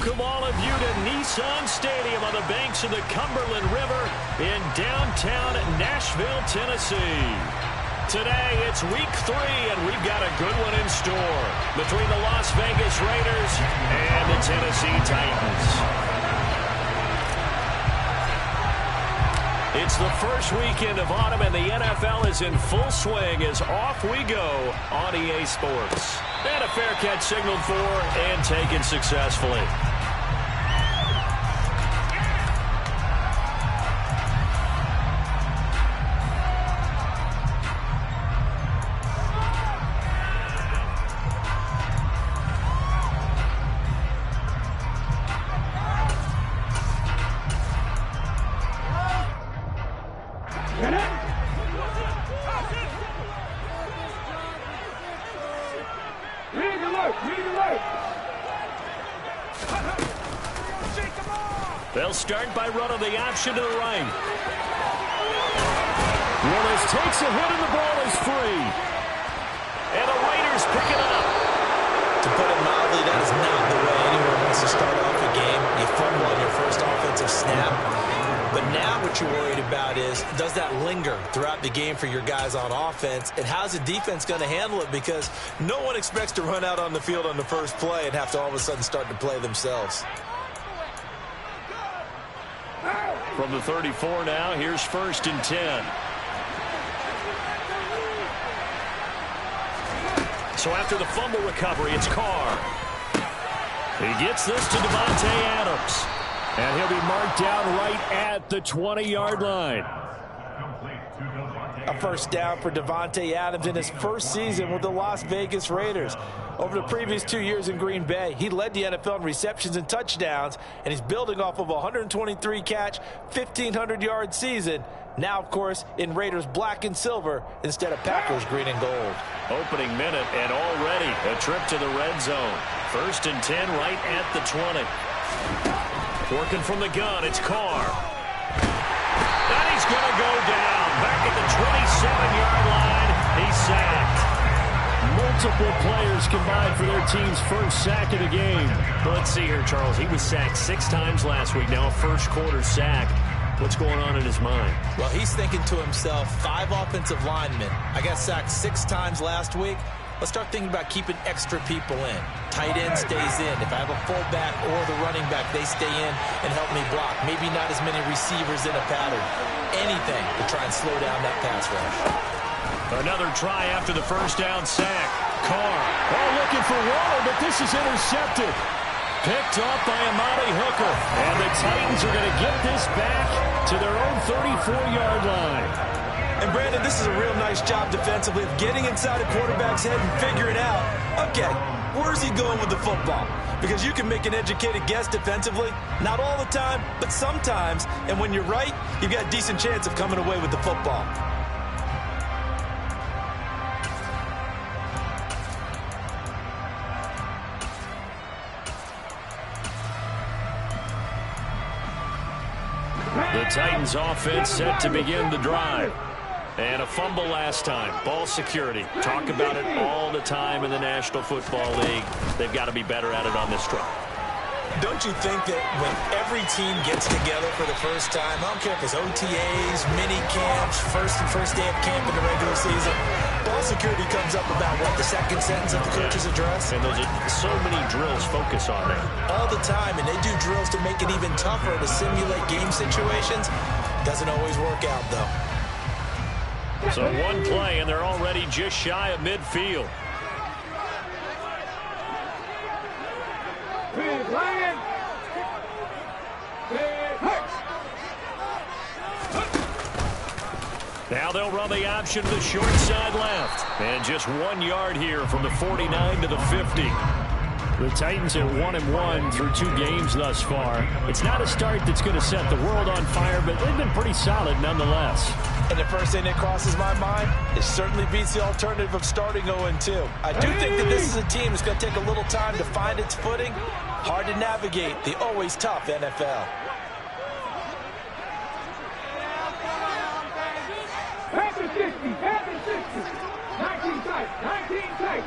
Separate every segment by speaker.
Speaker 1: welcome all of you to Nissan Stadium on the banks of the Cumberland River in downtown Nashville, Tennessee. Today, it's week 3, and we've got a good one in store between the Las Vegas Raiders and the Tennessee Titans. It's the first weekend of autumn, and the NFL is in full swing as off we go on EA Sports. And a fair catch signaled for and taken successfully. They'll start by running the option to the right. Willis takes a hit and the ball is free. And the Raiders pick it up.
Speaker 2: To put it mildly, that is not the way anyone wants to start off a game. You fumble on your first offensive snap. But now what you're worried about is, does that linger throughout the game for your guys on offense? And how's the defense going to handle it? Because no one expects to run out on the field on the first play and have to all of a sudden start to play themselves.
Speaker 1: From the 34 now, here's 1st and 10. So after the fumble recovery, it's Carr. He gets this to Davante Adams. And he'll be marked down right at the 20-yard line.
Speaker 2: A first down for Davante Adams in his first season with the Las Vegas Raiders. Over the previous 2 years in Green Bay, he led the NFL in receptions and touchdowns, and he's building off of a 123-catch, 1,500-yard season. Now, of course, in Raiders black and silver instead of Packers green and gold.
Speaker 1: Opening minute, and already a trip to the red zone. 1st and 10 right at the 20. Working from the gun, it's Carr. And he's going to go down. Back at the 27-yard line, he's sacked. Multiple players combined for their team's first sack of the game. Let's see here, Charles. He was sacked 6 times last week. Now a first-quarter sack. What's going on in his mind?
Speaker 2: Well, he's thinking to himself, 5 offensive linemen. I got sacked 6 times last week. Let's start thinking about keeping extra people in. Tight end stays in. If I have a fullback or the running back, they stay in and help me block. Maybe not as many receivers in a pattern. Anything to try and slow down that pass rush.
Speaker 1: Another try after the first down sack. Carr. Oh, looking for Waller, but this is intercepted. Picked off by Amari Hooker. And the Titans are going to get this back to their own 34-yard line.
Speaker 2: And, Brandon, this is a real nice job defensively of getting inside a quarterback's head and figuring out, okay, where's he going with the football? Because you can make an educated guess defensively. Not all the time, but sometimes. And when you're right, you've got a decent chance of coming away with the football.
Speaker 1: The Titans offense set to begin the drive. And a fumble last time. Ball security. Talk about it all the time in the National Football League. They've got to be better at it on this drive.
Speaker 2: Don't you think that when every team gets together for the first time, I don't care if it's OTAs, mini camps, first day of camp in the regular season, ball security comes up about, what, the second sentence of the coach's address?
Speaker 1: And those are so many drills focus on that.
Speaker 2: All the time, and they do drills to make it even tougher to simulate game situations. Doesn't always work out, though.
Speaker 1: So one play, and they're already just shy of midfield. Now they'll run the option to the short side left. And just 1 yard here from the 49 to the 50. The Titans are 1-1 through 2 games thus far. It's not a start that's going to set the world on fire, but they've been pretty solid nonetheless.
Speaker 2: And the first thing that crosses my mind, it certainly beats the alternative of starting 0-2. I do think that this is a team that's going to take a little time to find its footing. Hard to navigate the always tough NFL.
Speaker 3: Pass it 60, pass it 60. 19 tight, 19 tight.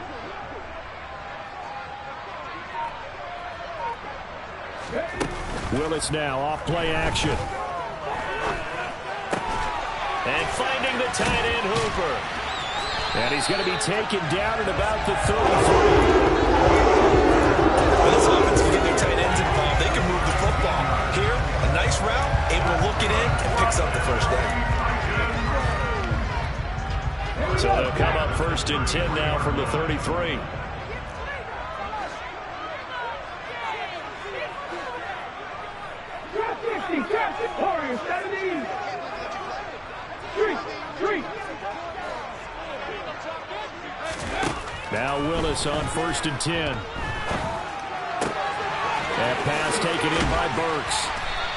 Speaker 1: Willis now off play action. And finding the tight end Hooper. And he's going to be taken down at about the 33.
Speaker 2: When this offense can get their tight ends involved, they can move the football. Here, a nice route, able to look it in, and picks up the first down.
Speaker 1: So they'll come up 1st and 10 now from the 33. Now Willis on 1st and 10. That pass taken in by Burks.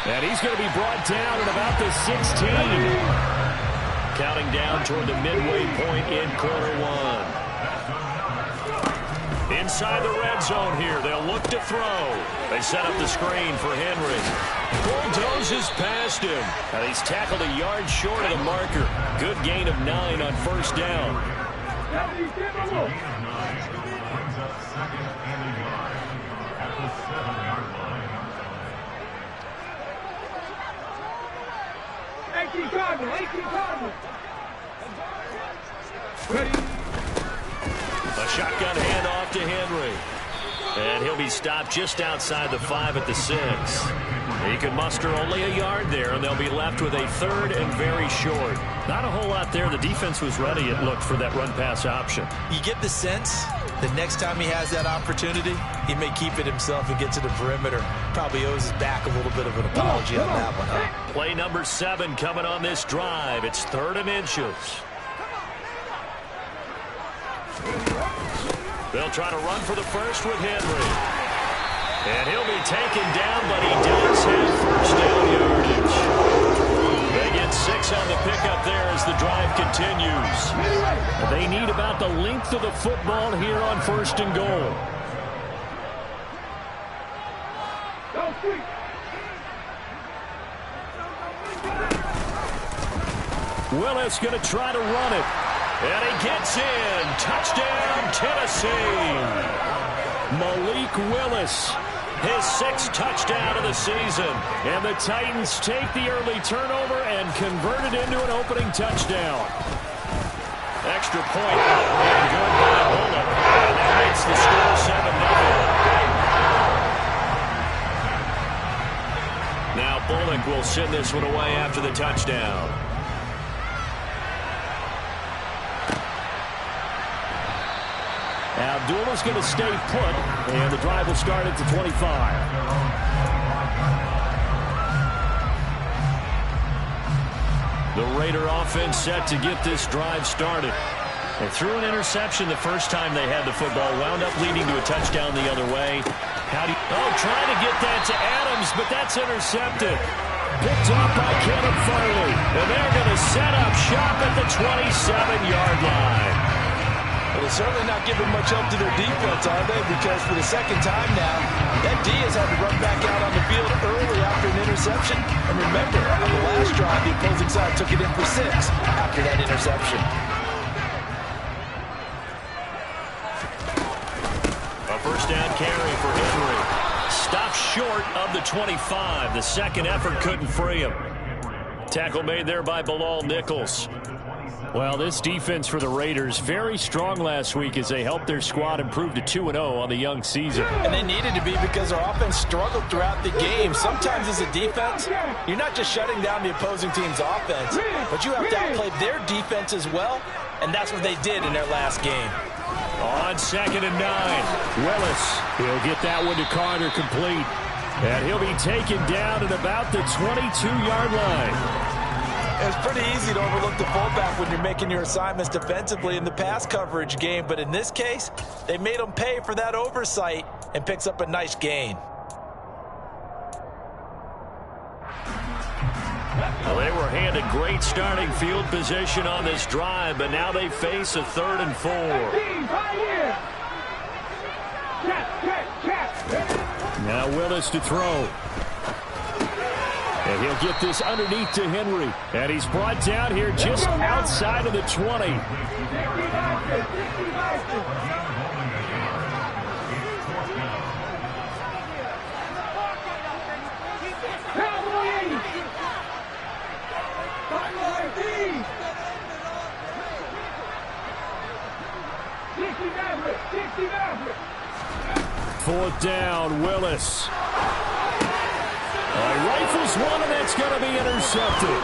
Speaker 1: And he's going to be brought down at about the 16. Counting down toward the midway point in quarter one. Inside the red zone here. They'll look to throw. They set up the screen for Henry. Bulldozes past him. And he's tackled a yard short of the marker. Good gain of 9 on 1st down. A shotgun handoff to Henry. And he'll be stopped just outside the 5 at the 6. He can muster only a yard there, and they'll be left with a 3rd and very short. Not a whole lot there. The defense was ready, it looked, for that run-pass option.
Speaker 2: You get the sense the next time he has that opportunity, he may keep it himself and get to the perimeter. Probably owes his back a little bit of an apology on that one, huh?
Speaker 1: Play number 7 coming on this drive. It's 3rd and inches. They'll try to run for the first with Henry. And he'll be taken down, but he does have 1st down yardage. They get 6 on the pickup there as the drive continues. They need about the length of the football here on 1st and goal. Willis going to try to run it. And he gets in. Touchdown, Tennessee. Malik Willis, his 6th touchdown of the season. And the Titans take the early turnover and convert it into an opening touchdown. Extra point out and good by Bullock. And that makes the score 7-0. Now Bullock will send this one away after the touchdown. Abdullah's going to stay put, and the drive will start at the 25. The Raider offense set to get this drive started. They threw an interception the first time they had the football, wound up leading to a touchdown the other way. Trying to get that to Adams, but that's intercepted. Picked off by Kevin Farley, and they're going to set up shop at the 27-yard line.
Speaker 2: Well, they're certainly not giving much help to their defense, are they? Because for the 2nd time now, that D has had to run back out on the field early after an interception. And remember, on the last drive, the opposing side took it in for 6 after that interception.
Speaker 1: A 1st down carry for Henry. Stopped short of the 25. The second effort couldn't free him. Tackle made there by Bilal Nichols. Well, this defense for the Raiders, very strong last week as they helped their squad improve to 2-0 on the young season.
Speaker 2: And they needed to be because their offense struggled throughout the game. Sometimes as a defense, you're not just shutting down the opposing team's offense, but you have to outplay their defense as well, and that's what they did in their last game.
Speaker 1: On 2nd and 9, Willis. He'll get that one to Carter complete. And he'll be taken down at about the 22-yard line.
Speaker 2: It's pretty easy to overlook the fullback when you're making your assignments defensively in the pass coverage game, but in this case, they made him pay for that oversight and picks up a nice gain.
Speaker 1: Well, they were handed great starting field position on this drive, but now they face a 3rd and 4. Now Willis to throw. And he'll get this underneath to Henry. And he's brought down here just outside of the 20. Fourth down, Willis. Rifles one, and that's going to be intercepted.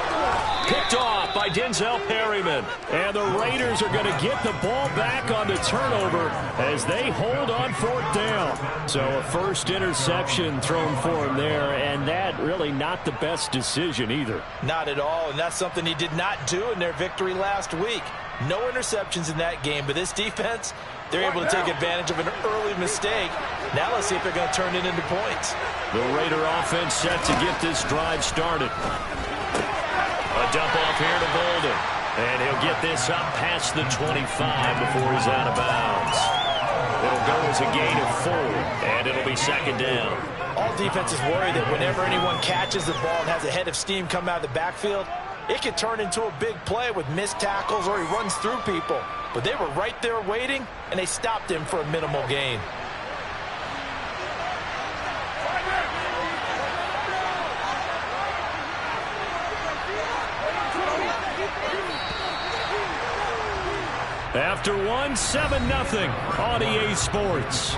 Speaker 1: Picked off by Denzel Perryman. And the Raiders are going to get the ball back on the turnover as they hold on fourth down. So a first interception thrown for him there, and that really not the best decision either.
Speaker 2: Not at all, and that's something he did not do in their victory last week. No interceptions in that game, but this defense, they're able to take advantage of an early mistake. Now let's see if they're going to turn it into points.
Speaker 1: The Raider offense set to get this drive started. A dump off here to Bolden. And he'll get this up past the 25 before he's out of bounds. It'll go as a gain of 4, and it'll be second down.
Speaker 2: All defenses worry that whenever anyone catches the ball and has a head of steam come out of the backfield, it can turn into a big play with missed tackles or he runs through people. But they were right there waiting, and they stopped him for a minimal gain.
Speaker 1: After one, 7-0 on EA Sports.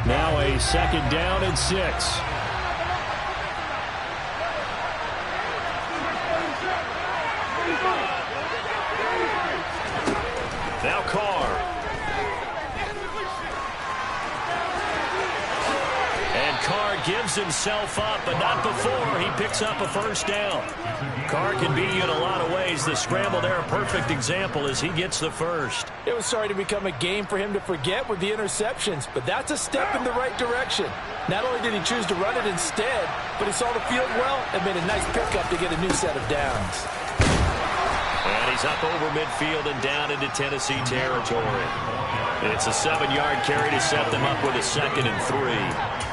Speaker 1: Now a second down and 6. Now Carr. And Carr gives himself up, but not before he picks up a first down. Carr can beat you in a lot of ways. The scramble there, a perfect example as he gets the first.
Speaker 2: It was starting to become a game for him to forget with the interceptions, but that's a step in the right direction. Not only did he choose to run it instead, but he saw the field well and made a nice pickup to get a new set of downs.
Speaker 1: And he's up over midfield and down into Tennessee territory. It's a 7-yard carry to set them up with a 2nd and 3.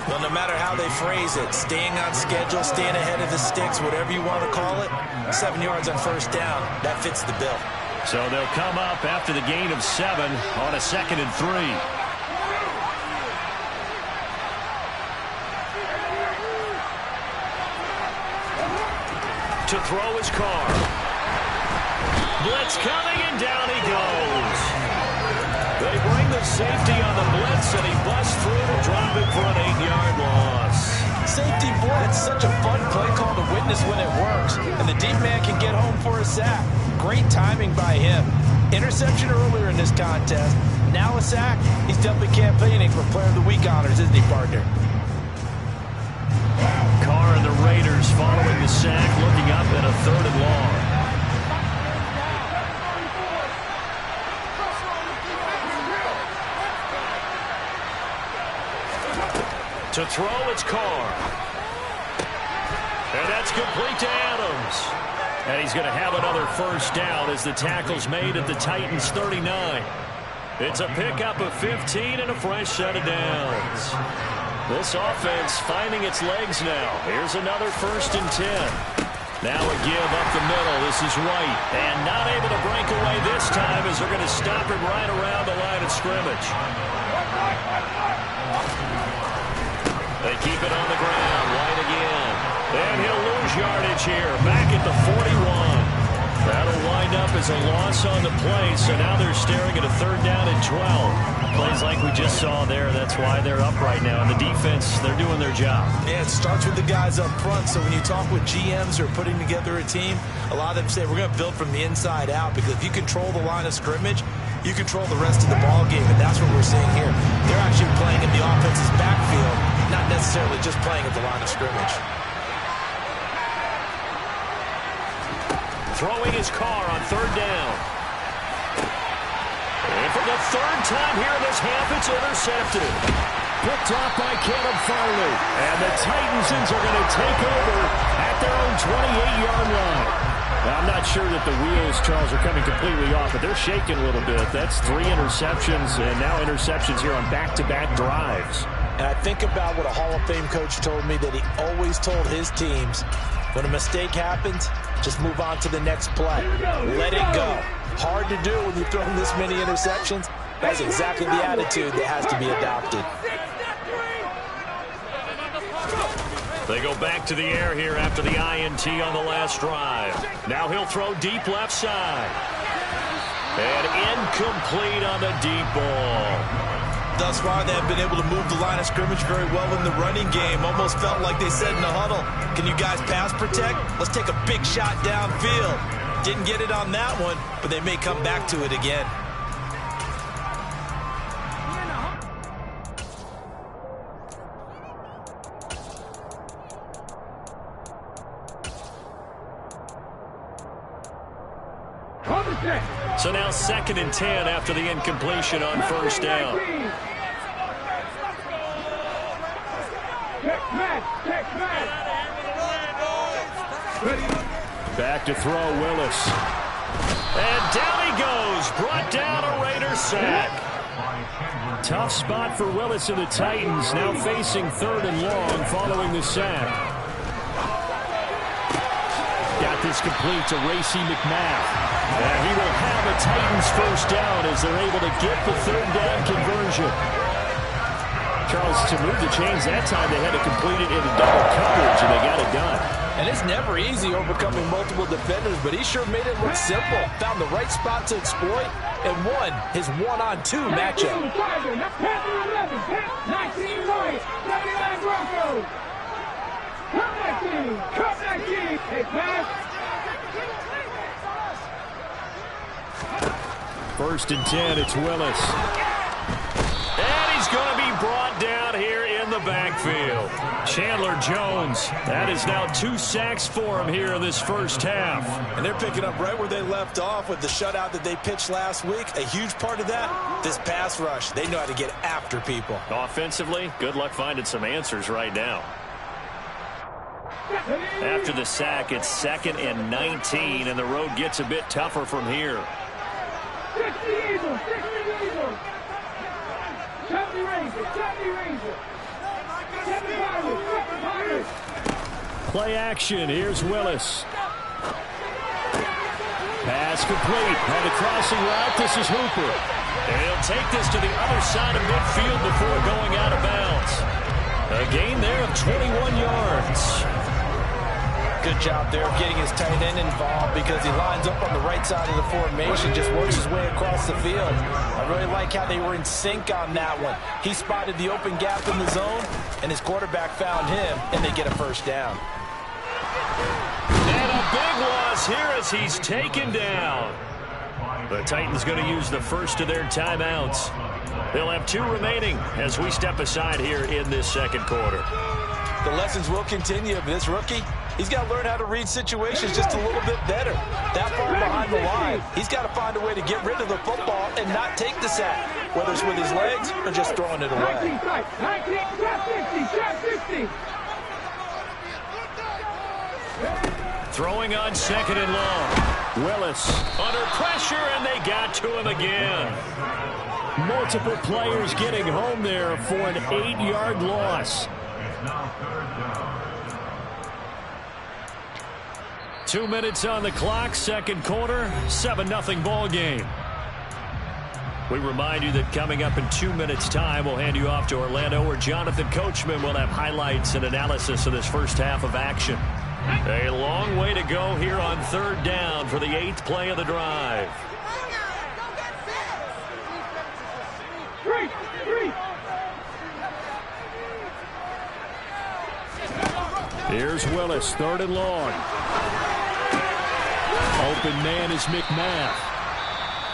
Speaker 2: Well, no matter how they phrase it, staying on schedule, staying ahead of the sticks, whatever you want to call it, 7 yards on first down, that fits the bill.
Speaker 1: So they'll come up after the gain of 7 on a 2nd and 3. To throw his Carr. Blitz coming, and down he goes. They bring the safety on the blitz, and he busts through to drop it for an 8-yard loss.
Speaker 2: Safety blitz, such a fun play call to witness when it works, and the deep man can get home for a sack. Great timing by him. Interception earlier in this contest. Now a sack. He's definitely campaigning for Player of the Week honors, isn't he, partner?
Speaker 1: Carr and the Raiders following the sack, looking up at a 3rd and long. To throw, it's Carr. And that's complete to Adams. And he's going to have another first down as the tackle's made at the Titans' 39. It's a pickup of 15 and a fresh set of downs. This offense finding its legs now. Here's another 1st and 10. Now a give up the middle. This is White. And not able to break away this time as they're going to stop it right around the line of scrimmage. They keep it on the ground. White again. And he'll lose yardage here. Back at the 41. That'll wind up as a loss on the play. So now they're staring at a 3rd down and 12. Plays like we just saw there. That's why they're up right now. And the defense, they're doing their job.
Speaker 2: Yeah, it starts with the guys up front. So when you talk with GMs who are putting together a team, a lot of them say we're going to build from the inside out. Because if you control the line of scrimmage, you control the rest of the ball game. And that's what we're seeing here. They're actually playing in the offense's backfield, not necessarily just playing at the line of scrimmage.
Speaker 1: Throwing his Carr on 3rd down. And for the 3rd time here in this half, it's intercepted. Picked off by Caleb Farley. And the Titans are going to take over at their own 28-yard line. I'm not sure that the wheels, Charles, are coming completely off, but they're shaking a little bit. That's 3 interceptions, and now interceptions here on back-to-back drives.
Speaker 2: And I think about what a Hall of Fame coach told me, that he always told his teams, when a mistake happens, just move on to the next play. Let it go. Hard to do when you're throwing this many interceptions. That's exactly the attitude that has to be adopted.
Speaker 1: They go back to the air here after the INT on the last drive. Now he'll throw deep left side. And incomplete on the deep ball.
Speaker 2: Thus far, they have been able to move the line of scrimmage very well in the running game. Almost felt like they said in the huddle, can you guys pass protect? Let's take a big shot downfield. Didn't get it on that one, but they may come back to it again.
Speaker 1: So now 2nd and 10 after the incompletion on first down. Back to throw, Willis. And down he goes. Brought down a Raider sack. Tough spot for Willis and the Titans, now facing 3rd and long following the sack. Got this complete to Racey McMath. And he will have a Titans first down as they're able to get the 3rd down conversion. Charles, to move the chains that time, they had to complete it into double coverage, and they got it done.
Speaker 2: And it's never easy overcoming multiple defenders, but he sure made it look simple. Found the right spot to exploit and won his 1-on-2 matchup.
Speaker 3: 19 right, 79 Broncos. Cut 19. Hey, pass.
Speaker 1: 1st and 10, it's Willis. And he's going to be brought down here in the backfield. Chandler Jones, that is now 2 sacks for him here in this first half.
Speaker 2: And they're picking up right where they left off with the shutout that they pitched last week. A huge part of that, this pass rush. They know how to get after people.
Speaker 1: Offensively, good luck finding some answers right now. After the sack, it's 2nd and 19, and the road gets a bit tougher from here.
Speaker 3: 60 Eagles, 60 Eagles. 70 Rangers, 70 Rangers. 70 Pirates, 70 Pirates.
Speaker 1: Play action, here's Willis. Pass complete, and a crossing route, this is Hooper. And he'll take this to the other side of midfield before going out of bounds. A gain there of 21 yards.
Speaker 2: Good job there of getting his tight end involved, because he lines up on the right side of the formation, just works his way across the field. I really like how they were in sync on that one. He spotted the open gap in the zone, and his quarterback found him, and they get a first down.
Speaker 1: And a big loss here as he's taken down. The Titans going to use the first of their timeouts. They'll have 2 remaining as we step aside here in this second quarter.
Speaker 2: The lessons will continue, but this rookie, he's got to learn how to read situations just a little bit better. That far behind the line, he's got to find a way to get rid of the football and not take the sack, whether it's with his legs or just throwing it away.
Speaker 3: 19, trap 60.
Speaker 1: Throwing on 2nd and long. Willis under pressure, and they got to him again. Multiple players getting home there for an 8-yard loss. 2 minutes on the clock, second quarter, 7-0 ball game. We remind you that coming up in 2 minutes' time, we'll hand you off to Orlando, where Jonathan Coachman will have highlights and analysis of this first half of action. A long way to go here on 3rd down for the 8th play of the drive. Here's Willis, 3rd and long. Open man is McMath.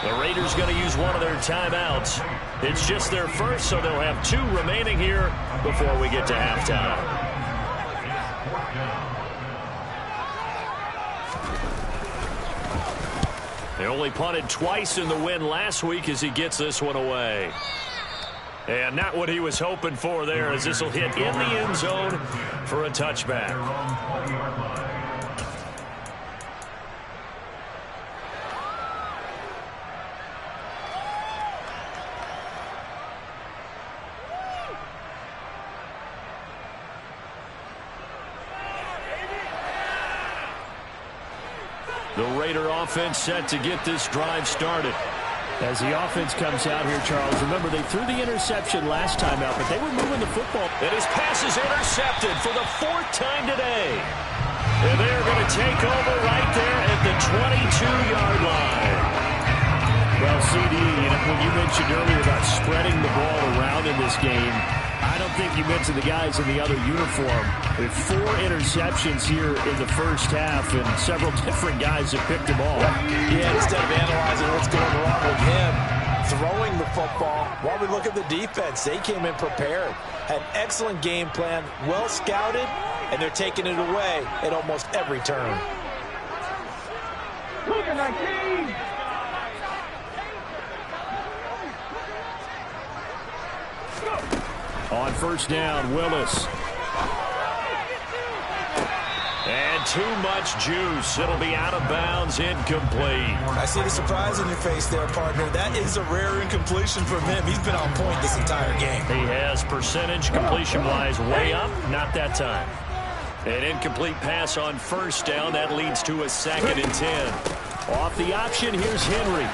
Speaker 1: The Raiders going to use one of their timeouts. It's just their first, so they'll have 2 remaining here before we get to halftime. They only punted twice in the win last week as he gets this one away. And not what he was hoping for there, as this will hit in the end zone for a touchback. The Raider offense set to get this drive started.
Speaker 4: As the offense comes out here, Charles, remember they threw the interception last time out, but they were moving the football.
Speaker 1: And his pass is intercepted for the 4th time today. And they're going to take over right there at the 22-yard line.
Speaker 4: Well, CD, when you mentioned earlier about spreading the ball around in this game, I don't think you mentioned the guys in the other uniform. With 4 interceptions here in the first half, and several different guys have picked them off.
Speaker 2: Yeah, instead of analyzing what's going wrong with him, throwing the football, while we look at the defense, they came in prepared. Had an excellent game plan, well scouted, and they're taking it away at almost every turn.
Speaker 3: Look at that team.
Speaker 4: On first down, Willis.
Speaker 1: And too much juice. It'll be out of bounds, incomplete.
Speaker 2: I see the surprise in your face there, partner. That is a rare incompletion from him. He's been on point this entire game.
Speaker 1: He has percentage completion-wise way up. Not that time. An incomplete pass on first down. That leads to a 2nd and 10.
Speaker 4: Off the option, here's Henry.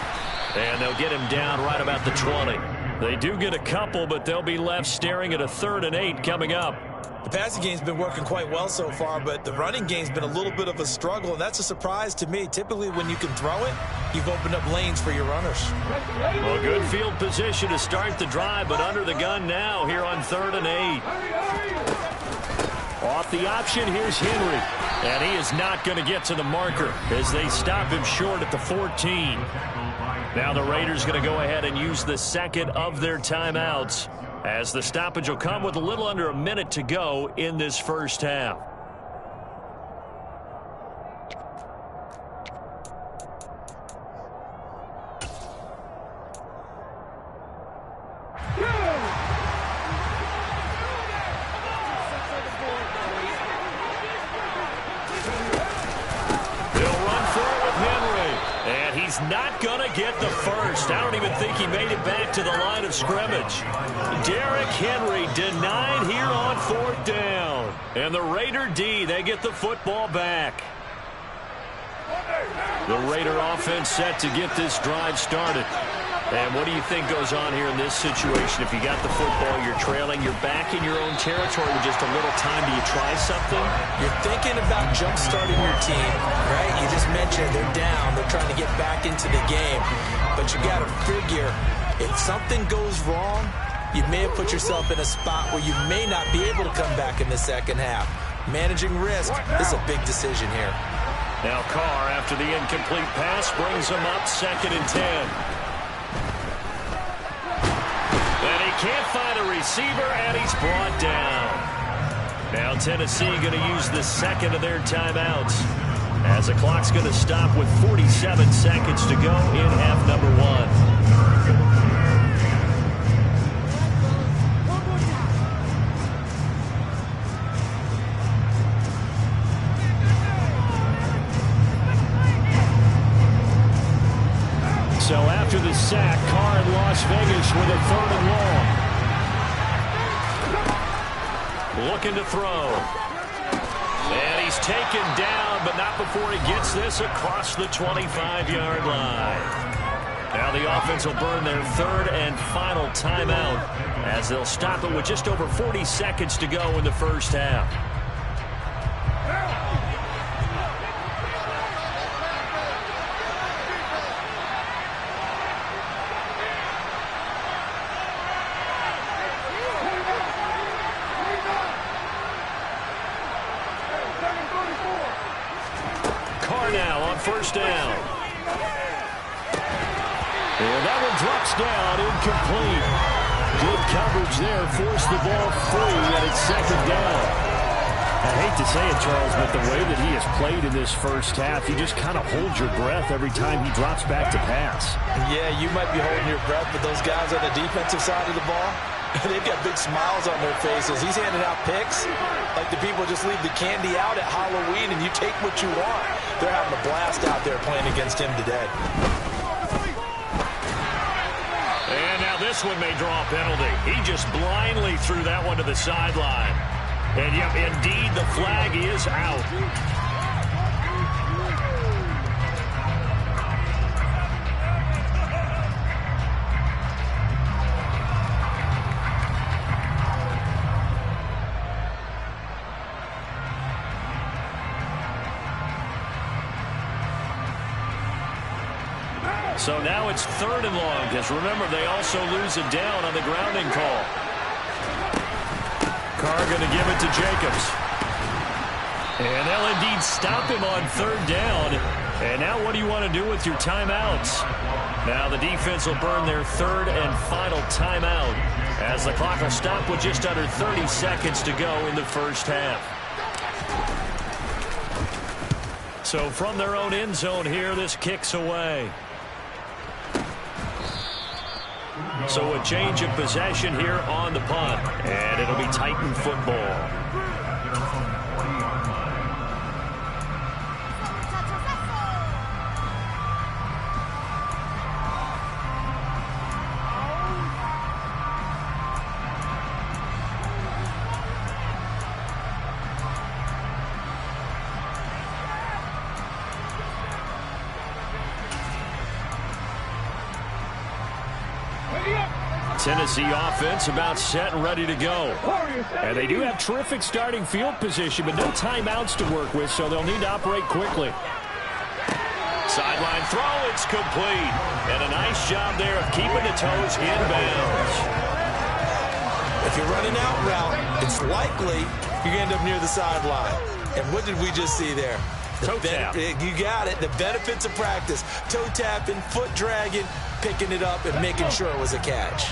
Speaker 1: And they'll get him down right about the 20. They do get a couple, but they'll be left staring at a 3rd and 8 coming up.
Speaker 2: The passing game's been working quite well so far, but the running game's been a little bit of a struggle, and that's a surprise to me. Typically, when you can throw it, you've opened up lanes for your runners.
Speaker 1: Well, good field position to start the drive, but under the gun now here on 3rd and 8.
Speaker 4: Off the option, here's Henry.
Speaker 1: And he is not going to get to the marker as they stop him short at the 14. Now the Raiders going to go ahead and use the 2nd of their timeouts, as the stoppage will come with a little under a minute to go in this first half. Not going to get the first. I don't even think he made it back to the line of scrimmage. Derrick Henry denied here on 4th down. And the Raider D, they get the football back. The Raider offense set to get this drive started. And what do you think goes on here in this situation? If you got the football, you're trailing, you're back in your own territory with just a little time. Do you try something?
Speaker 2: You're thinking about jump-starting your team, right? You just mentioned they're down. They're trying to get back into the game. But you got to figure, if something goes wrong, you may have put yourself in a spot where you may not be able to come back in the second half. Managing risk is a big decision here.
Speaker 1: Now Carr, after the incomplete pass, brings him up 2nd and 10. And he can't find a receiver, and he's brought down. Now Tennessee going to use the 2nd of their timeouts, as the clock's going to stop with 47 seconds to go in half number 1.
Speaker 4: So after the sack, Carr in Las Vegas with a 3rd and long.
Speaker 1: Looking to throw. And he's taken down, but not before he gets this across the 25-yard line. Now the offense will burn their 3rd and final timeout, as they'll stop it with just over 40 seconds to go in the first half. First down. And that one drops down, incomplete. Good coverage there, forced the ball free, and it's 2nd down.
Speaker 4: I hate to say it, Charles, but the way that he has played in this first half, you just kind of hold your breath every time he drops back to pass.
Speaker 2: Yeah, you might be holding your breath, but those guys on the defensive side of the ball, they've got big smiles on their faces. He's handing out picks like the people just leave the candy out at Halloween and you take what you want. They're having a blast out there playing against him today.
Speaker 1: And now this one may draw a penalty. He just blindly threw that one to the sideline. And yep, indeed, the flag is out. So now it's 3rd and long, because remember, they also lose a down on the grounding call. Carr going to give it to Jacobs. And they'll indeed stop him on 3rd down. And now what do you want to do with your timeouts? Now the defense will burn their 3rd and final timeout as the clock will stop with just under 30 seconds to go in the first half. So from their own end zone here, this kicks away. So a change of possession here on the punt, and it'll be Titan football. Tennessee offense about set and ready to go. And they do have terrific starting field position, but no timeouts to work with, so they'll need to operate quickly. Sideline throw, it's complete. And a nice job there of keeping the toes inbounds.
Speaker 2: If you're running out route, it's likely you're going to end up near the sideline. And what did we just see there?
Speaker 1: Toe tap.
Speaker 2: You got it. The benefits of practice. Toe tapping, foot dragging, picking it up, and making sure it was a catch.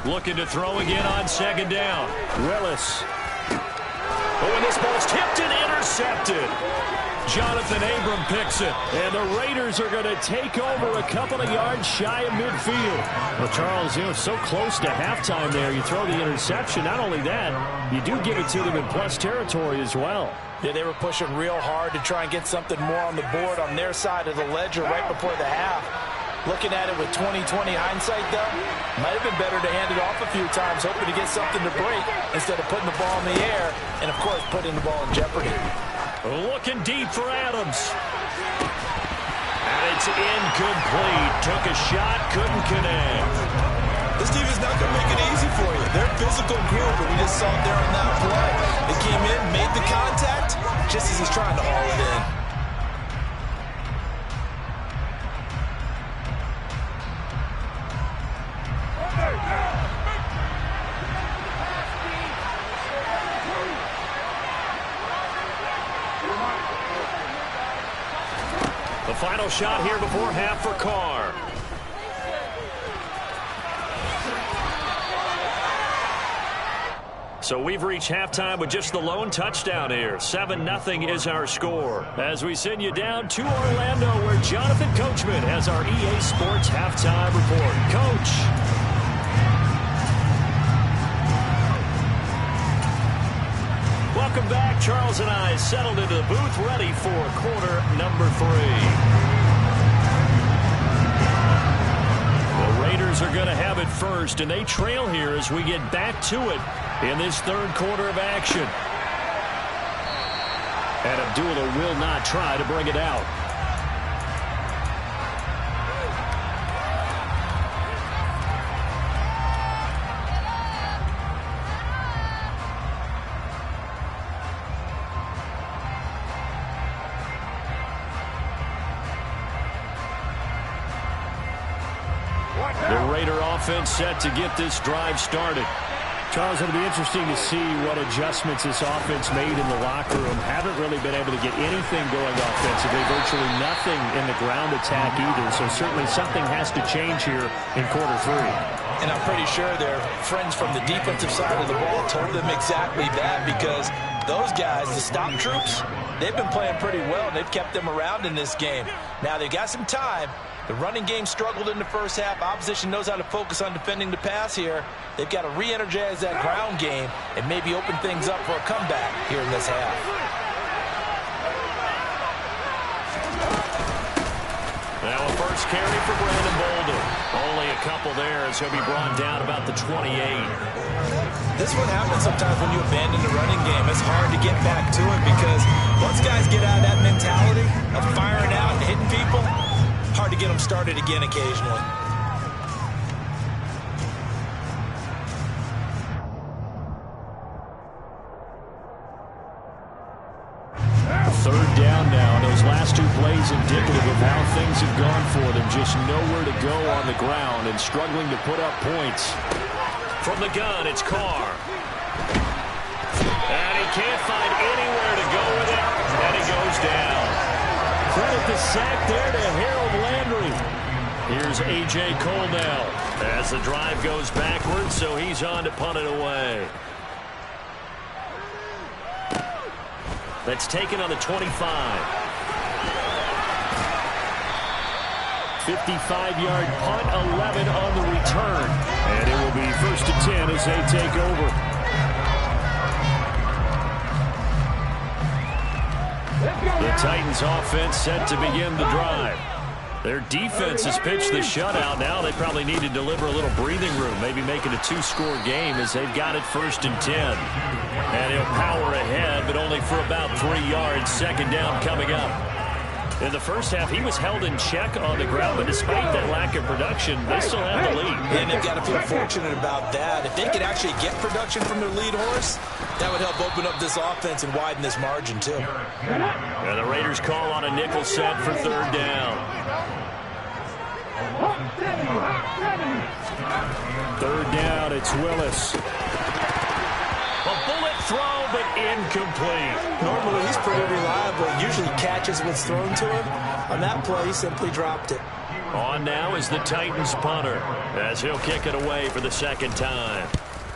Speaker 1: Looking to throw again on 2nd down. Willis. Oh, and this ball's tipped and intercepted. Jonathan Abram picks it. And the Raiders are going to take over a couple of yards shy of midfield. Well, Charles, you know, so close to halftime there. You throw the interception. Not only that, you do give it to them in plus territory as well.
Speaker 2: Yeah, they were pushing real hard to try and get something more on the board on their side of the ledger right before the half. Looking at it with 20/20 hindsight, though, might have been better to hand it off a few times, hoping to get something to break instead of putting the ball in the air and, of course, putting the ball in jeopardy.
Speaker 1: Looking deep for Adams. And it's incomplete. Took a shot, couldn't connect.
Speaker 2: This team is not going to make it easy for you. They're a physical group, and we just saw it there on that play. They came in, made the contact, just as he's trying to haul it in.
Speaker 1: The final shot here before half for Carr. So we've reached halftime with just the lone touchdown here. 7-0 is our score. As we send you down to Orlando, where Jonathan Coachman has our EA Sports halftime report. Coach. Welcome back. Charles and I settled into the booth, ready for quarter number 3. The Raiders are going to have it first, and they trail here as we get back to it in this 3rd quarter of action. And Abdullah will not try to bring it out. The Raider offense set to get this drive started. Charles, it'll be interesting to see what adjustments this offense made in the locker room. Haven't really been able to get anything going offensively, virtually nothing in the ground attack either. So certainly something has to change here in quarter 3.
Speaker 2: And I'm pretty sure their friends from the defensive side of the ball told them exactly that, because those guys, the stop troops, they've been playing pretty well, and they've kept them around in this game. Now they've got some time. The running game struggled in the first half. Opposition knows how to focus on defending the pass here. They've got to re-energize that ground game and maybe open things up for a comeback here in this half.
Speaker 1: Now a first carry for Brandon Bolden. Only a couple there as he'll be brought down about the 28.
Speaker 2: This is what happens sometimes when you abandon the running game. It's hard to get back to it because once guys get out of that mentality of firing out and hitting people, hard to get them started again occasionally.
Speaker 4: Third down now. Those last two plays indicative of how things have gone for them. Just nowhere to go on the ground and struggling to put up points.
Speaker 1: From the gun, it's Carr. And he can't find anywhere to go with it. And he goes down.
Speaker 4: Credit the sack there to Harold Landry.
Speaker 1: Here's A.J. Cole now as the drive goes backwards, so he's on to punt it away. That's taken on the 25.
Speaker 4: 55-yard punt, 11 on the return. And it will be 1st and 10 as they take over.
Speaker 1: The Titans offense set to begin the drive. Their defense has pitched the shutout. Now they probably need to deliver a little breathing room, maybe make it a two-score game as they've got it 1st and 10. And he'll power ahead, but only for about 3 yards. Second down coming up. In the first half, he was held in check on the ground, but despite that lack of production, they still have the lead.
Speaker 2: And they've got to feel fortunate about that. If they could actually get production from their lead horse, that would help open up this offense and widen this margin, too.
Speaker 1: And the Raiders call on a nickel set for third down.
Speaker 4: Third down, it's Willis.
Speaker 1: A bullet throw, but incomplete.
Speaker 2: Normally, he's pretty reliable. Usually catches what's thrown to him. On that play, he simply dropped it.
Speaker 1: On now is the Titans punter as he'll kick it away for the second time.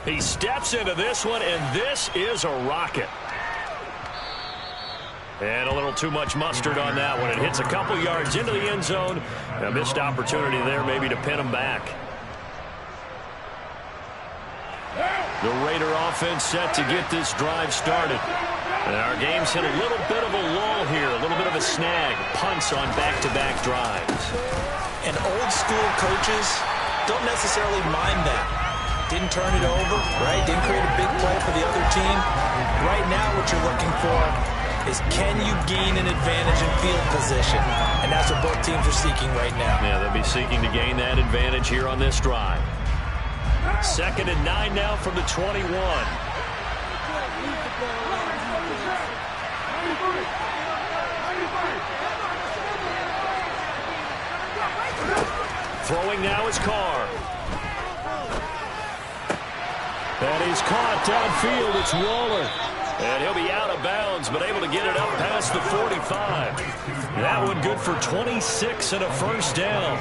Speaker 1: He steps into this one, and this is a rocket. And a little too much mustard on that one. It hits a couple yards into the end zone. A missed opportunity there maybe to pin him back. The Raider offense set to get this drive started. And our game's hit a little bit of a lull here, a little bit of a snag. Punts on back-to-back drives.
Speaker 2: And old-school coaches don't necessarily mind that. Didn't turn it over, right? Didn't create a big play for the other team. Right now what you're looking for is can you gain an advantage in field position? And that's what both teams are seeking right now.
Speaker 1: Yeah, they'll be seeking to gain that advantage here on this drive. 2nd and 9 now from the 21. Throwing now is Carr.
Speaker 4: That is caught downfield. It's Waller.
Speaker 1: And he'll be out of bounds, but able to get it up past the 45. That one good for 26 and a first down.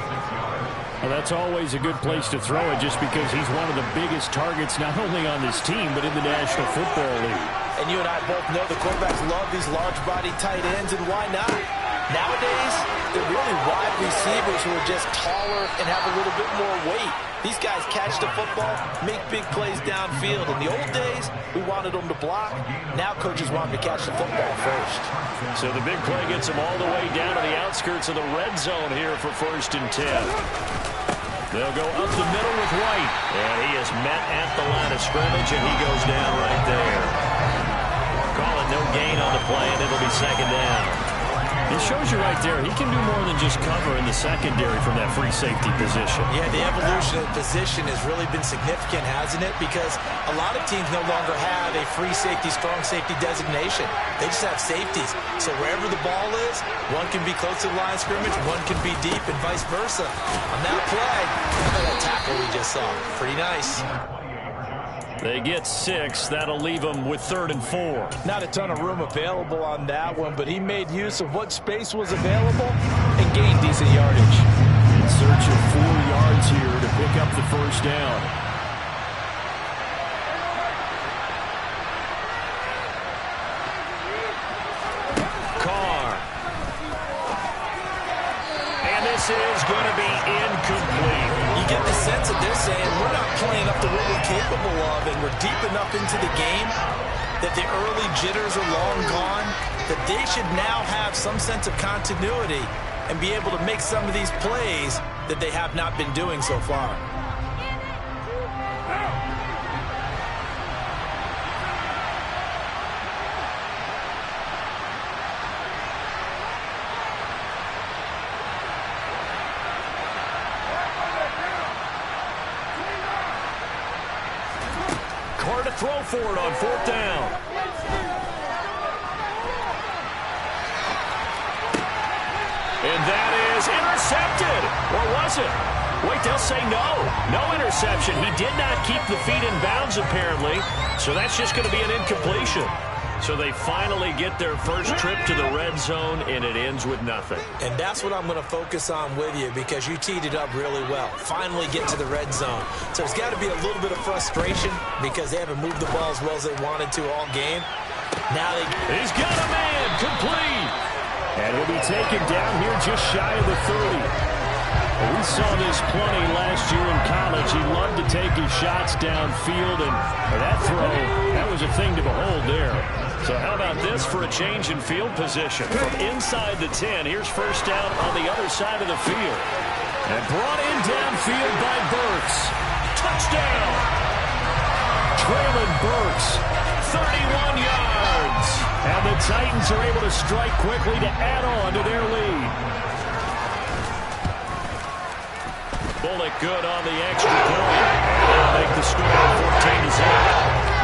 Speaker 4: Well, that's always a good place to throw it just because he's one of the biggest targets not only on this team but in the National Football League.
Speaker 2: And you and I both know the quarterbacks love these large-body tight ends, and why not? Nowadays, they're really wide receivers who are just taller and have a little bit more weight. These guys catch the football, make big plays downfield. In the old days, we wanted them to block. Now coaches want them to catch the football first.
Speaker 1: So the big play gets them all the way down to the outskirts of the red zone here for 1st and 10. They'll go up the middle with White. And he is met at the line of scrimmage, and he goes down right there. Call it no gain on the play, and it'll be second down. It shows you right there, he can do more than just cover in the secondary from that free safety position.
Speaker 2: Yeah, the evolution of the position has really been significant, hasn't it? Because a lot of teams no longer have a free safety, strong safety designation. They just have safeties. So wherever the ball is, one can be close to the line of scrimmage, one can be deep, and vice versa. On that play, how about that tackle we just saw? Pretty nice.
Speaker 1: They get 6. That'll leave them with 3rd and 4.
Speaker 2: Not a ton of room available on that one, but he made use of what space was available and gained decent yardage.
Speaker 4: In search of 4 yards here to pick up the first down.
Speaker 1: Carr. And this is going to be incomplete.
Speaker 2: You get the sense that they're saying we're not playing up to what we're capable of, and we're deep enough into the game that the early jitters are long gone, that they should now have some sense of continuity and be able to make some of these plays that they have not been doing so far.
Speaker 1: Carr to throw for it on 4th down. is intercepted. Or was it? Wait, they'll say no. No interception. He did not keep the feet in bounds, apparently. So that's just going to be an incompletion. So they finally get their first trip to the red zone, and it ends with nothing.
Speaker 2: And that's what I'm going to focus on with you, because you teed it up really well. Finally get to the red zone. So there's got to be a little bit of frustration because they haven't moved the ball as well as they wanted to all game. Now
Speaker 1: he's got a man, complete.
Speaker 4: And he'll be taken down here just shy of the 30. We saw this plenty last year in college. He loved to take his shots downfield, and that throw, that was a thing to behold there.
Speaker 1: So how about this for a change in field position? From inside the 10, here's first down on the other side of the field. And brought in downfield by Burks. Touchdown!
Speaker 4: Traylon Burks,
Speaker 1: 31 yards.
Speaker 4: And the Titans are able to strike quickly to add on to their lead.
Speaker 1: Bullock good on the extra point. And they'll make the score 14-0.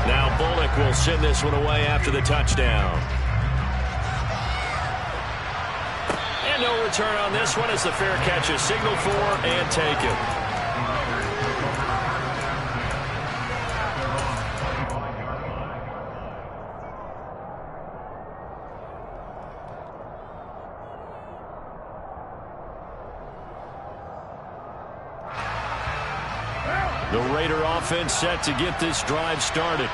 Speaker 1: Now Bullock will send this one away after the touchdown. And no return on this one as the fair catch is signaled for and taken. The Raider offense set to get this drive started.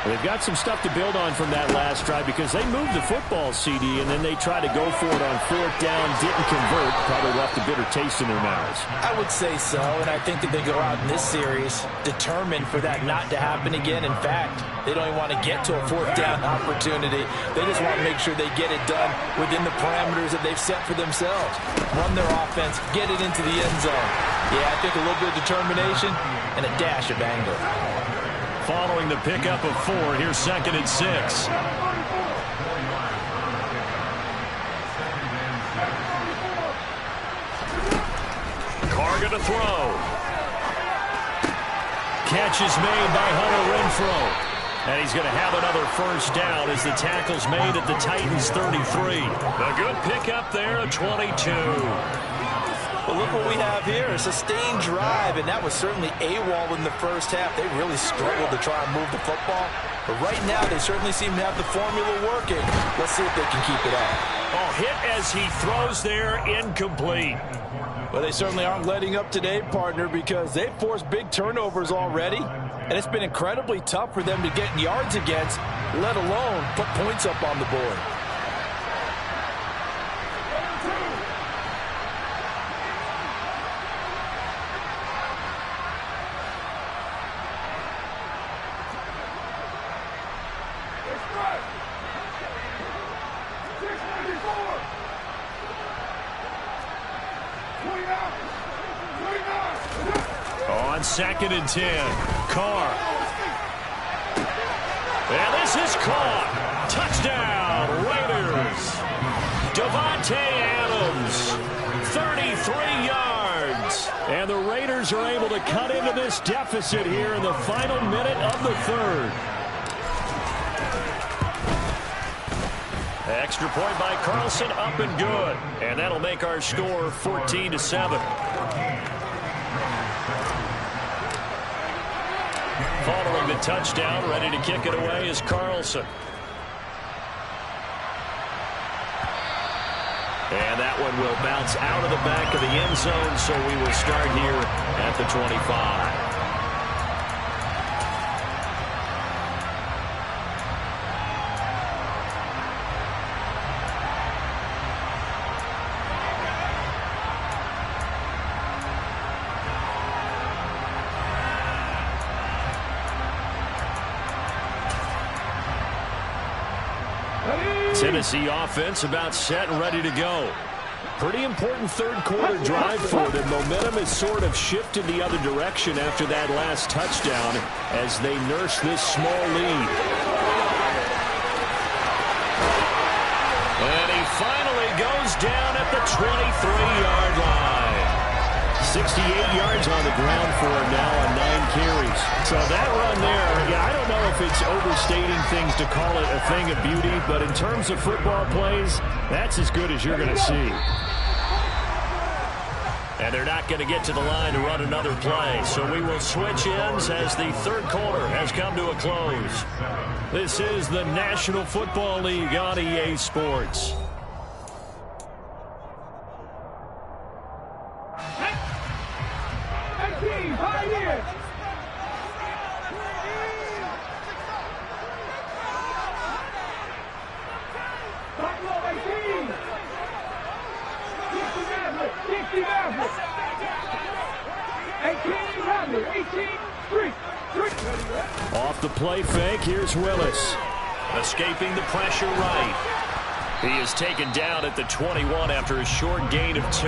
Speaker 4: They've got some stuff to build on from that last drive because they moved the football, CD, and then they tried to go for it on fourth down, didn't convert, probably left a bitter taste in their mouths.
Speaker 2: I would say so, and I think that they go out in this series determined for that not to happen again. In fact, they don't even want to get to a fourth down opportunity. They just want to make sure they get it done within the parameters that they've set for themselves. Run their offense, get it into the end zone. Yeah, I think a little bit of determination and a dash of anger.
Speaker 1: Following the pickup of 4, here's 2nd and 6. Carr gonna throw. Catch is made by Hunter Renfrow. And he's going to have another first down as the tackle's made at the Titans' 33. A good pickup there, a 22.
Speaker 2: Well, look what we have here, a sustained drive, and that was certainly AWOL in the first half. They really struggled to try and move the football, but right now they certainly seem to have the formula working. Let's see if they can keep it up.
Speaker 1: Oh, hit as he throws there, incomplete.
Speaker 2: Well, they certainly aren't letting up today, partner, because they've forced big turnovers already, and it's been incredibly tough for them to get yards against, let alone put points up on the board.
Speaker 1: On 2nd and 10, Carr. And this is caught. Touchdown, Raiders. Devontae Adams, 33 yards. And the Raiders are able to cut into this deficit here in the final minute of the third. Extra point by Carlson, up and good. And that'll make our score 14-7. Following the touchdown, ready to kick it away is Carlson. And that one will bounce out of the back of the end zone, so we will start here at the 25. Tennessee offense about set and ready to go. Pretty important third-quarter drive for them. Momentum has sort of shifted the other direction after that last touchdown as they nurse this small lead. And he finally goes down at the 23-yard line. 68 yards on the ground for him now on 9 carries. So that run there, yeah, I don't know if
Speaker 4: if it's overstating things to call it a thing of beauty, but in terms of football plays, that's as good as you're going to see.
Speaker 1: And they're not going to get to the line to run another play. So we will switch ends as the third quarter has come to a close. This is the National Football League on EA Sports.
Speaker 4: Off the play fake, here's Willis.
Speaker 1: Escaping the pressure right. He is taken down at the 21 after a short gain of 2.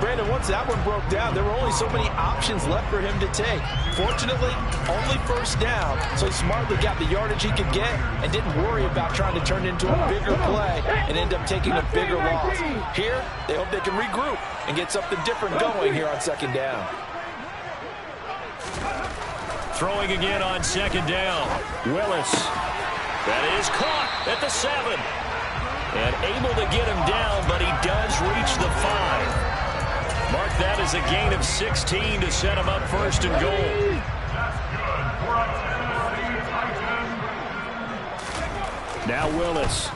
Speaker 2: Brandon, once that one broke down, there were only so many options left for him to take. Fortunately, only first down, so he smartly got the yardage he could get and didn't worry about trying to turn it into a bigger play and end up taking a bigger loss. Here, they hope they can regroup and get something different going here on second down.
Speaker 1: Throwing again on second down.
Speaker 4: Willis.
Speaker 1: That is caught at the 7. And able to get him down, but he does reach the 5. Mark that as a gain of 16 to set him up first and goal.
Speaker 4: Now Willis.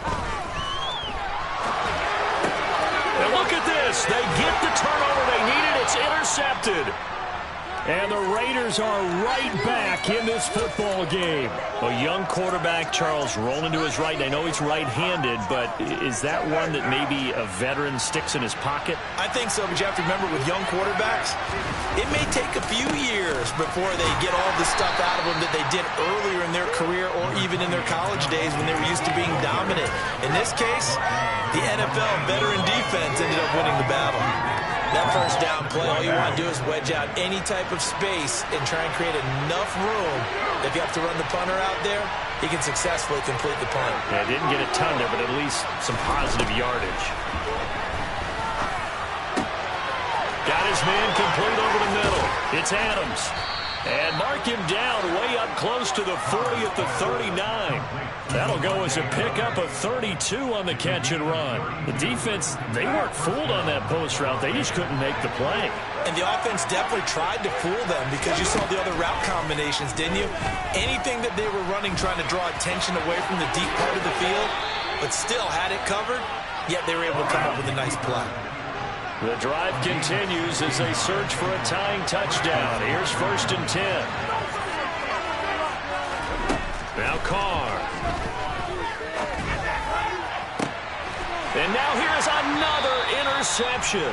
Speaker 1: And look at this. They get the turnover they needed. It's intercepted.
Speaker 4: And the Raiders are right back in this football game.
Speaker 1: A young quarterback, Charles, rolling to his right. I know he's right-handed, but is that one that maybe a veteran sticks in his pocket?
Speaker 2: I think so, but you have to remember with young quarterbacks, it may take a few years before they get all the stuff out of them that they did earlier in their career or even in their college days when they were used to being dominant. In this case, the NFL veteran defense ended up winning the battle. That first down play, all you want to do is wedge out any type of space and try and create enough room. If you have to run the punter out there, he can successfully complete the punt.
Speaker 1: Yeah, didn't get a ton there, but at least some positive yardage. Got his man complete over the middle. It's Adams. And mark him down way up close to the 40 at the 39. That'll go as a pickup of 32 on the catch and run. The defense, they weren't fooled on that post route. They just couldn't make the play.
Speaker 2: And the offense definitely tried to fool them because you saw the other route combinations, didn't you? Anything that they were running trying to draw attention away from the deep part of the field, but still had it covered, yet they were able to come up with a nice play.
Speaker 1: The drive continues as they search for a tying touchdown. Here's first and 10. Now Carr. And now here's another interception.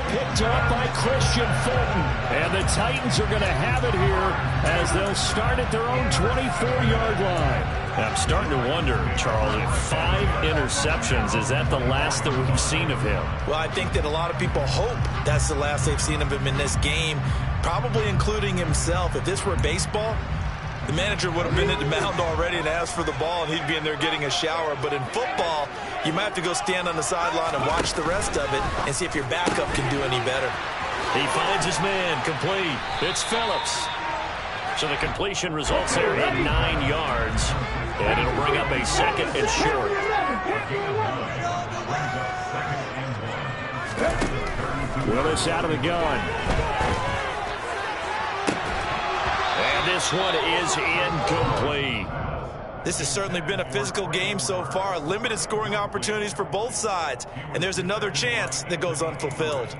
Speaker 4: Picked up by Christian Fulton. And the Titans are going to have it here as they'll start at their own 24-yard line.
Speaker 1: I'm starting to wonder, Charles, if 5 interceptions, is that the last that we've seen of him?
Speaker 2: Well, I think that a lot of people hope that's the last they've seen of him in this game, probably including himself. If this were baseball, the manager would have been at the mound already and asked for the ball, and he'd be in there getting a shower. But in football, you might have to go stand on the sideline and watch the rest of it and see if your backup can do any better.
Speaker 1: He finds his man complete. It's Phillips. So the completion results there in 9 yards. And it'll bring up a second and short.
Speaker 4: Willis out of the gun.
Speaker 1: And this one is incomplete.
Speaker 2: This has certainly been a physical game so far. Limited scoring opportunities for both sides. And there's another chance that goes unfulfilled.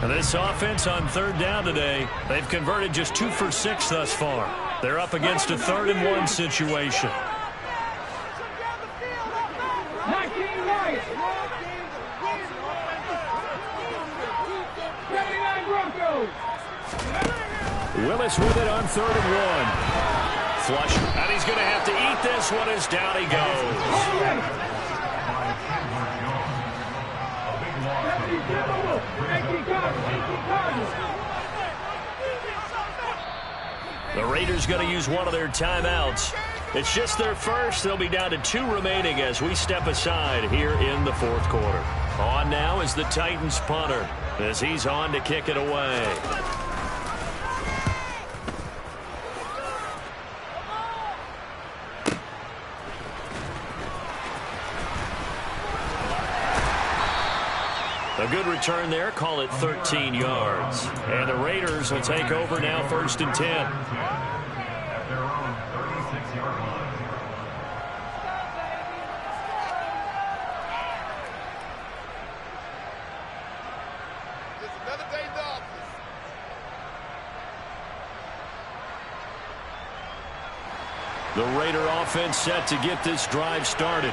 Speaker 1: And this offense on third down today, they've converted just 2 for 6 thus far. They're up against a 3rd and 1 situation.
Speaker 4: Willis with it on 3rd and 1.
Speaker 1: Flush, and he's going to have to eat this one as down he goes. The Raiders going to use one of their timeouts. It's just their first. They'll be down to 2 remaining as we step aside here in the fourth quarter. On now is the Titans punter as he's on to kick it away. A good return there. Call it 13 yards. And the Raiders will take over now, 1st and 10. The Raider offense set to get this drive started.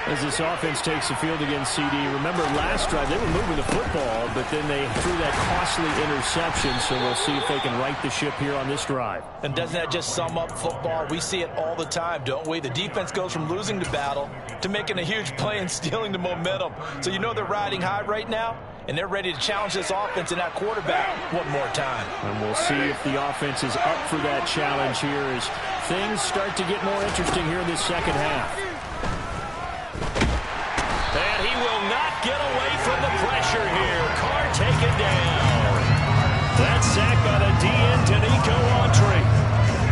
Speaker 4: As this offense takes the field against CD, remember last drive they were moving the football, but then they threw that costly interception, so we'll see if they can right the ship here on this drive.
Speaker 2: And doesn't that just sum up football? We see it all the time, don't we? The defense goes from losing the battle to making a huge play and stealing the momentum. So you know they're riding high right now, and they're ready to challenge this offense and that quarterback one more time.
Speaker 4: And we'll see if the offense is up for that challenge here as things start to get more interesting here in this second half.
Speaker 1: And he will not get away from the pressure here. Carr taken down. That's sacked by the DN, Danico Autry.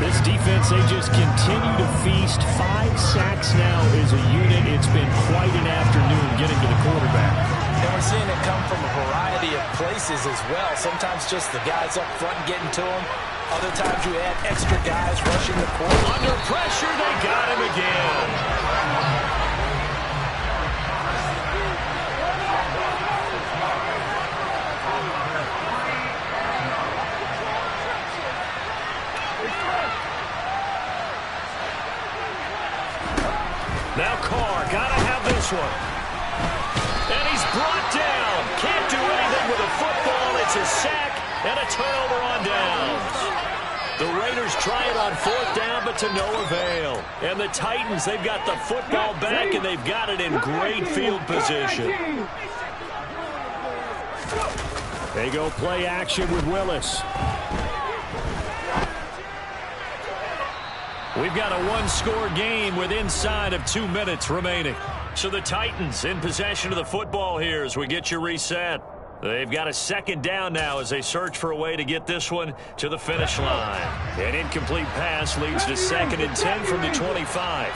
Speaker 4: This defense, they just continue to feast. 5 sacks now as a unit. It's been quite an afternoon getting to the quarterback.
Speaker 2: And we're seeing it come from a variety of places as well. Sometimes just the guys up front getting to him. Other times you add extra guys rushing the quarterback.
Speaker 1: Under pressure, they got him again. Now Carr, gotta have this one. And he's brought down. Can't do anything with a football. It's a sack and a turnover on downs. The Raiders try it on 4th down, but to no avail. And the Titans, they've got the football back, and they've got it in great field position.
Speaker 4: They go play action with Willis.
Speaker 1: We've got a 1-score game with inside of 2 minutes remaining. So the Titans in possession of the football here as we get you reset. They've got a 2nd down now as they search for a way to get this one to the finish line. An incomplete pass leads to 2nd and 10 from the 25.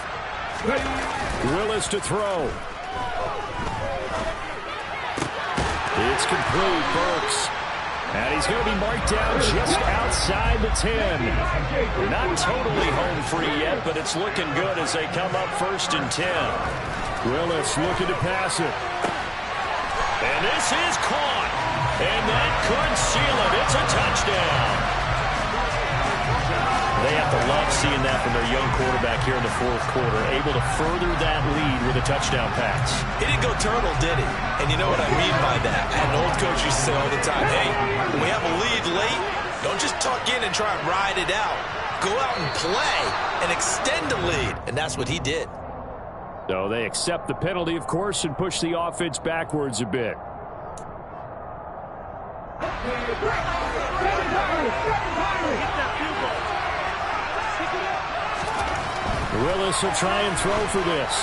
Speaker 4: Willis to throw. It's complete. Burks. And he's going to be marked down just outside the 10.
Speaker 1: Not totally home free yet, but it's looking good as they come up 1st and 10.
Speaker 4: Willis looking to pass it.
Speaker 1: And this is caught. And that could seal it. It's a touchdown. They have to love seeing that from their young quarterback here in the 4th quarter, able to further that lead with a touchdown pass.
Speaker 2: He didn't go turtle, did he? And you know what I mean by that. And an old coach used to say all the time, hey, when we have a lead late, don't just tuck in and try and ride it out. Go out and play and extend the lead. And that's what he did.
Speaker 4: So they accept the penalty, of course, and push the offense backwards a bit. Willis will try and throw for this.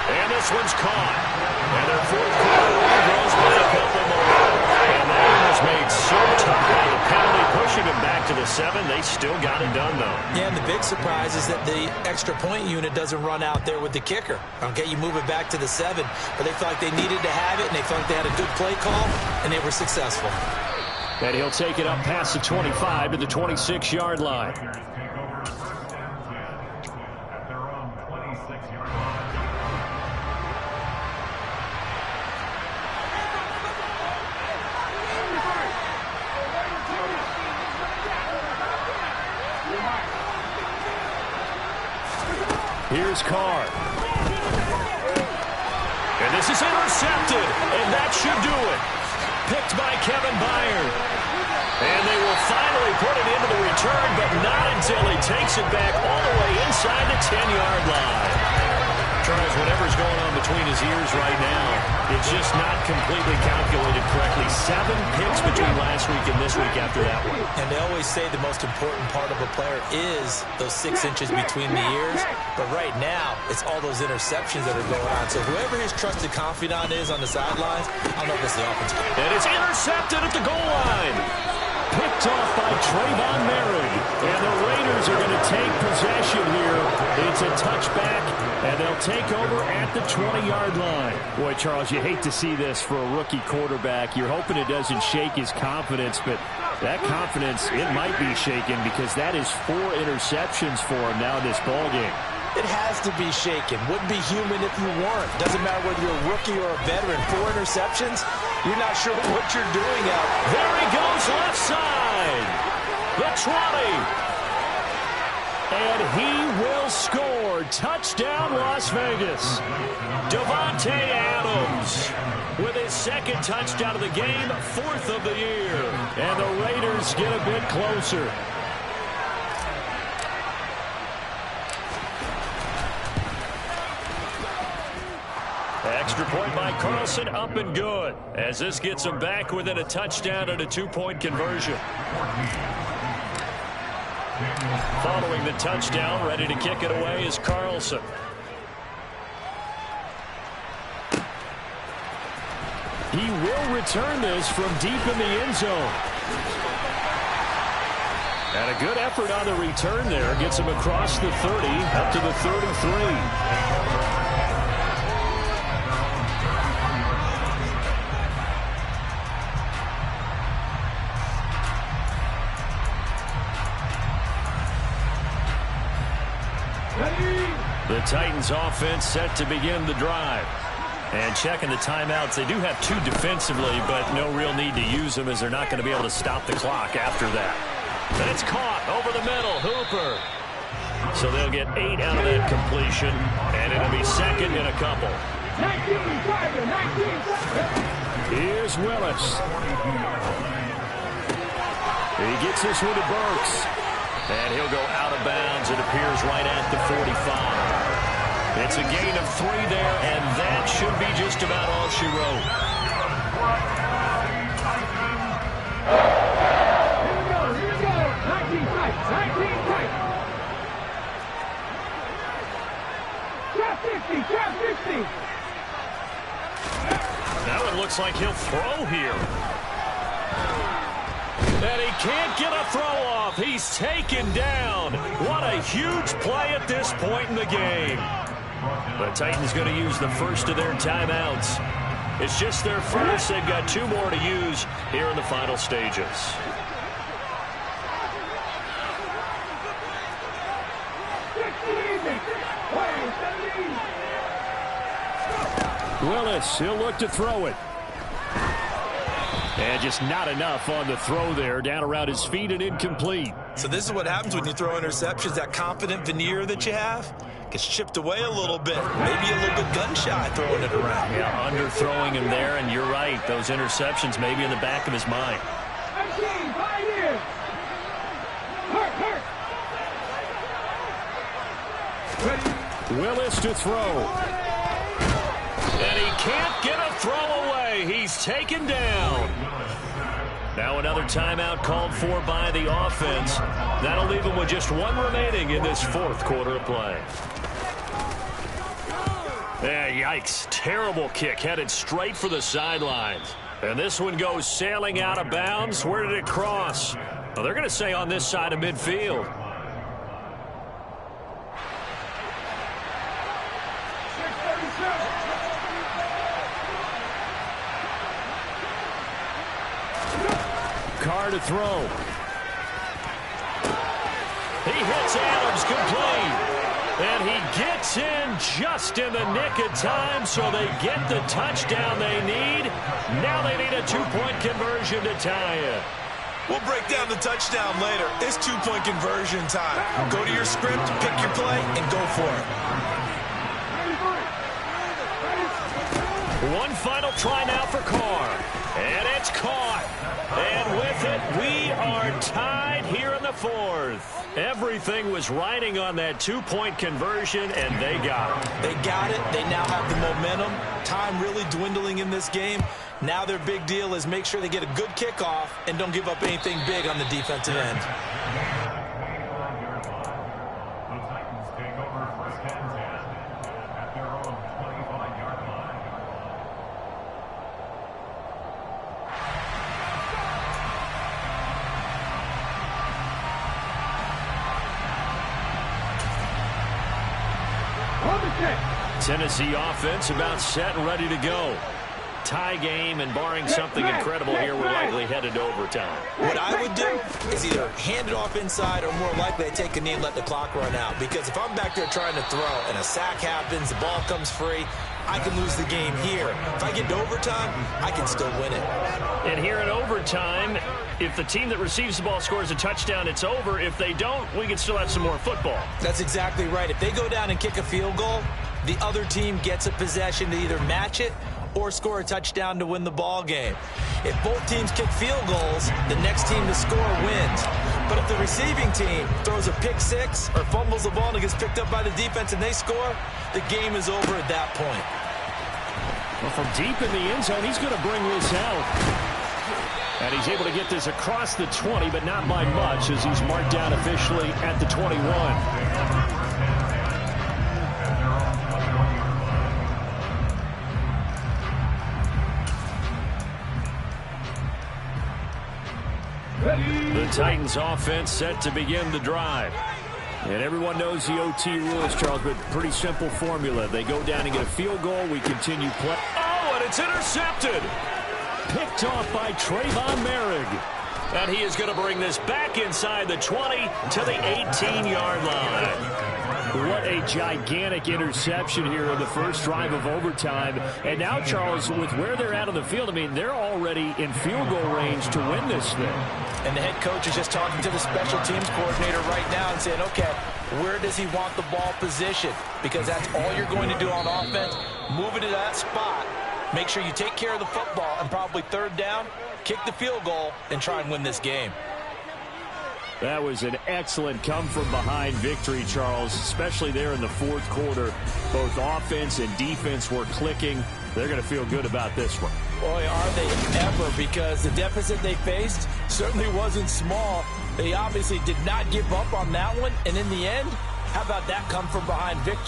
Speaker 1: And this one's caught. And their 4th quarter lead grows by a couple more. And that one was made so tough by the penalty, pushing them back to the 7. They still got it done, though.
Speaker 2: Yeah, and the big surprise is that the extra point unit doesn't run out there with the kicker. Okay, you move it back to the 7, but they felt like they needed to have it, and they felt like they had a good play call, and they were successful.
Speaker 4: And he'll take it up past the 25 to the 26-yard line. Here's Carr.
Speaker 1: And this is intercepted, and that should do it. Picked by Kevin Byard. And they will finally put it into the return, but not until he takes it back all the way inside the 10-yard line. Charles, whatever's going on between his his ears right now. It's just not completely calculated correctly. 7 picks between last week and this week after that one.
Speaker 2: And they always say the most important part of a player is those 6 inches between the ears. But right now, it's all those interceptions that are going on. So whoever his trusted confidant is on the sidelines, I don't know if it's the offense.
Speaker 1: And it's intercepted at the goal line.
Speaker 4: Picked off by Trayvon Merritt. And the Raiders are going to take possession here. It's a touchback, and they'll take over at the 20-yard line. Boy, Charles, you hate to see this for a rookie quarterback. You're hoping it doesn't shake his confidence, but that confidence, it might be shaken because that is 4 interceptions for him now in this ballgame.
Speaker 2: It has to be shaken. Wouldn't be human if you weren't. Doesn't matter whether you're a rookie or a veteran. 4 interceptions, you're not sure what you're doing out.
Speaker 1: There he goes, left side. The 20. And he will score. Touchdown, Las Vegas. Davante Adams with his 2nd touchdown of the game, 4th of the year. And the Raiders get a bit closer. Extra point by Carlson, up and good, as this gets him back within a touchdown and a 2-point conversion. Following the touchdown, ready to kick it away is Carlson.
Speaker 4: He will return this from deep in the end zone. And a good effort on the return there. Gets him across the 30, up to the 33. The Titans offense set to begin the drive.
Speaker 1: And checking the timeouts, they do have 2 defensively, but no real need to use them as they're not going to be able to stop the clock after that. And it's caught over the middle, Hooper. So they'll get 8 out of that completion, and it'll be 2nd and a couple.
Speaker 3: 19,
Speaker 4: Here's Willis. He gets this one to Burks.
Speaker 1: And he'll go out of bounds. It appears right at the 45. It's a gain of 3 there, and that should be just about all she wrote.
Speaker 3: Here we go. 19 tight. 19 tight. Trap 50. Trap 50.
Speaker 1: Now it looks like he'll throw here. And he can't get a throw off. He's taken down. What a huge play at this point in the game. The Titans going to use the first of their timeouts. It's just their first. They've got 2 more to use here in the final stages.
Speaker 4: Willis, he'll look to throw it. And just not enough on the throw there. Down around his feet and incomplete.
Speaker 2: So this is what happens when you throw interceptions. That confident veneer that you have gets chipped away a little bit. Maybe a little bit gun-shy throwing it around.
Speaker 1: Yeah, underthrowing him there, and you're right. Those interceptions may be in the back of his mind.
Speaker 4: Willis to throw.
Speaker 1: And he can't get a throw away. He's taken down. Now another timeout called for by the offense. That'll leave him with just 1 remaining in this 4th quarter of play. Yeah, yikes. Terrible kick headed straight for the sidelines. And this one goes sailing out of bounds. Where did it cross? Well, they're going to say on this side of midfield.
Speaker 4: Carr to throw.
Speaker 1: He hits Adams complete. And he gets in just in the nick of time, so they get the touchdown they need. Now they need a 2-point conversion to tie it.
Speaker 2: We'll break down the touchdown later. It's 2-point conversion time. Go to your script, pick your play, and go for it.
Speaker 1: One final try now for Carr. And it's caught. And with it, we are tied here in the fourth. Everything was riding on that two-point conversion, and they got it.
Speaker 2: They got it. They now have the momentum. Time really dwindling in this game. Now their big deal is make sure they get a good kickoff and don't give up anything big on the defensive end.
Speaker 1: Tennessee offense about set and ready to go. Tie game, and barring something incredible here, we're likely headed to overtime.
Speaker 2: What I would do is either hand it off inside or more likely I take a knee and let the clock run out. Because if I'm back there trying to throw and a sack happens, the ball comes free, I can lose the game here. If I get to overtime, I can still win it.
Speaker 1: And here in overtime, if the team that receives the ball scores a touchdown, it's over. If they don't, we can still have some more football.
Speaker 2: That's exactly right. If they go down and kick a field goal, the other team gets a possession to either match it or score a touchdown to win the ball game. If both teams kick field goals, the next team to score wins. But if the receiving team throws a pick six or fumbles the ball and it gets picked up by the defense and they score, the game is over at that point.
Speaker 4: Well, from deep in the end zone, he's going to bring this out. And he's able to get this across the 20, but not by much, as he's marked down officially at the 21.
Speaker 1: The Titans offense set to begin the drive.
Speaker 4: And everyone knows the OT rules, Charles, but pretty simple formula. They go down and get a field goal. We continue play.
Speaker 1: Oh, and it's intercepted.
Speaker 4: Picked off by Trayvon Merrick.
Speaker 1: And he is going to bring this back inside the 20 to the 18-yard line.
Speaker 4: What a gigantic interception here in the first drive of overtime. And now, Charles, with where they're at on the field, I mean, they're already in field goal range to win this thing.
Speaker 2: And the head coach is just talking to the special teams coordinator right now and saying, okay, where does he want the ball positioned? Because that's all you're going to do on offense. Move it to that spot. Make sure you take care of the football, and probably third down, kick the field goal, and try and win this game.
Speaker 4: That was an excellent come-from-behind victory, Charles, especially there in the fourth quarter. Both offense and defense were clicking. They're going to feel good about this one.
Speaker 2: Boy, are they ever, because the deficit they faced certainly wasn't small. They obviously did not give up on that one, and in the end, how about that come-from-behind victory?